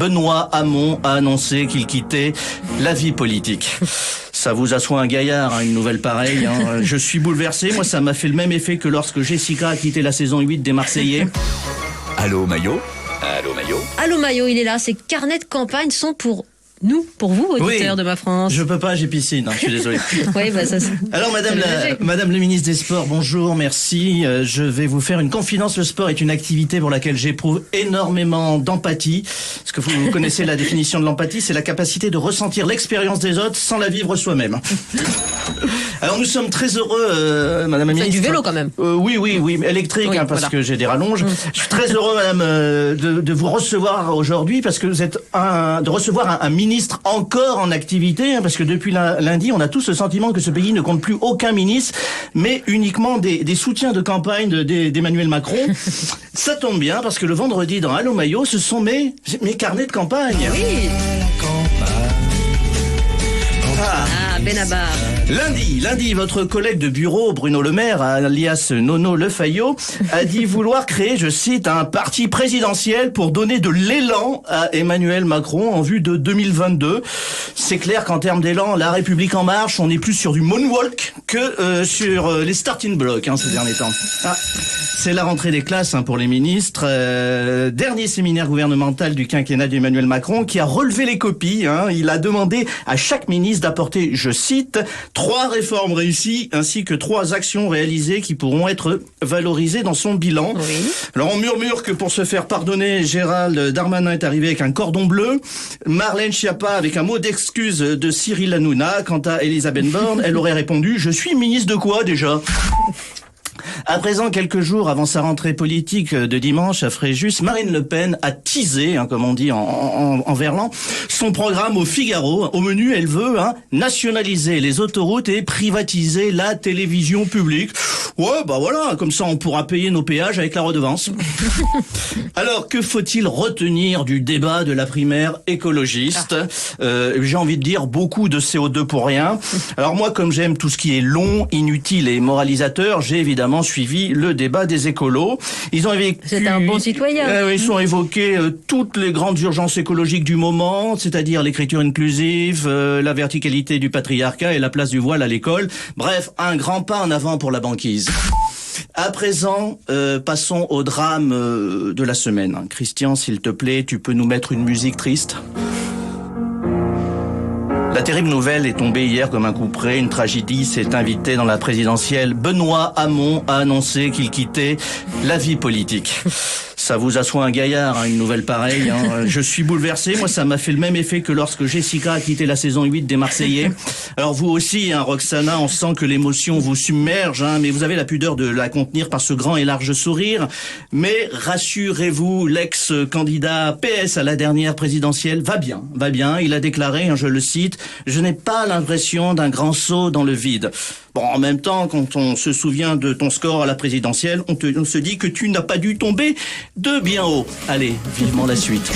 Benoît Hamon a annoncé qu'il quittait la vie politique. Ça vous assoit un gaillard, une nouvelle pareille. Je suis bouleversé. Moi, ça m'a fait le même effet que lorsque Jessica a quitté la saison 8 des Marseillais. Allô, Maillot? Allô, Maillot? Allô, Maillot, il est là. Ces carnets de campagne sont pour nous, pour vous, auditeurs de ma France. Je peux pas, j'ai piscine, je suis désolé. Oui, bah ça. Alors, Madame le ministre des Sports, bonjour, merci. Je vais vous faire une confidence. Le sport est une activité pour laquelle j'éprouve énormément d'empathie. Parce que vous connaissez la définition de l'empathie, c'est la capacité de ressentir l'expérience des autres sans la vivre soi-même. Alors, nous sommes très heureux, Madame la ministre. Du vélo quand même. Oui, électrique, oui, parce voilà. que j'ai des rallonges. Je suis très heureux, Madame, de vous recevoir aujourd'hui, parce que vous êtes de recevoir un ministre encore en activité, parce que depuis lundi, on a tous le sentiment que ce pays ne compte plus aucun ministre, mais uniquement des soutiens de campagne d'Emmanuel Macron. Ça tombe bien, parce que le vendredi, dans Allô Maillot, ce sont mes carnets de campagne. Oui. Ah, Benabar. Lundi, votre collègue de bureau, Bruno Le Maire, alias Nono Le Fayot, a dit vouloir créer, je cite, un parti présidentiel pour donner de l'élan à Emmanuel Macron en vue de 2022. C'est clair qu'en termes d'élan, La République En Marche, on est plus sur du moonwalk que sur les starting blocks ces derniers temps. C'est la rentrée des classes pour les ministres. Dernier séminaire gouvernemental du quinquennat d'Emmanuel Macron qui a relevé les copies. Il a demandé à chaque ministre d'apporter, je cite, 3 réformes réussies ainsi que 3 actions réalisées qui pourront être valorisées dans son bilan. Oui. Alors on murmure que pour se faire pardonner, Gérald Darmanin est arrivé avec un cordon bleu, Marlène Schiappa avec un mot d'excuse de Cyril Hanouna. Quant à Elisabeth Borne, elle aurait répondu « Je suis ministre de quoi déjà ?» À présent, quelques jours avant sa rentrée politique de dimanche à Fréjus, Marine Le Pen a teasé, comme on dit en verlan, son programme au Figaro. Au menu, elle veut nationaliser les autoroutes et privatiser la télévision publique. Ouais, bah voilà, comme ça on pourra payer nos péages avec la redevance. Alors, que faut-il retenir du débat de la primaire écologiste ? J'ai envie de dire beaucoup de CO2 pour rien. Alors moi, comme j'aime tout ce qui est long, inutile et moralisateur, j'ai évidemment suivi le débat des écolos. Ils ont C'est un bon citoyen. Ils ont évoqué toutes les grandes urgences écologiques du moment, c'est-à-dire l'écriture inclusive, la verticalité du patriarcat et la place du voile à l'école. Bref, un grand pas en avant pour la banquise. À présent, passons au drame de la semaine. Christian, s'il te plaît, tu peux nous mettre une musique triste ? La terrible nouvelle est tombée hier comme un coup près. Une tragédie s'est invitée dans la présidentielle. Benoît Hamon a annoncé qu'il quittait la vie politique. Ça vous assoit un gaillard, une nouvelle pareille. Je suis bouleversé. Moi, ça m'a fait le même effet que lorsque Jessica a quitté la saison 8 des Marseillais. Alors vous aussi, Roxana, on sent que l'émotion vous submerge, mais vous avez la pudeur de la contenir par ce grand et large sourire. Mais rassurez-vous, l'ex-candidat PS à la dernière présidentielle va bien. Il a déclaré, je le cite, « Je n'ai pas l'impression d'un grand saut dans le vide ». Bon, en même temps, quand on se souvient de ton score à la présidentielle, on se dit que tu n'as pas dû tomber de bien haut. Allez, vivement la suite.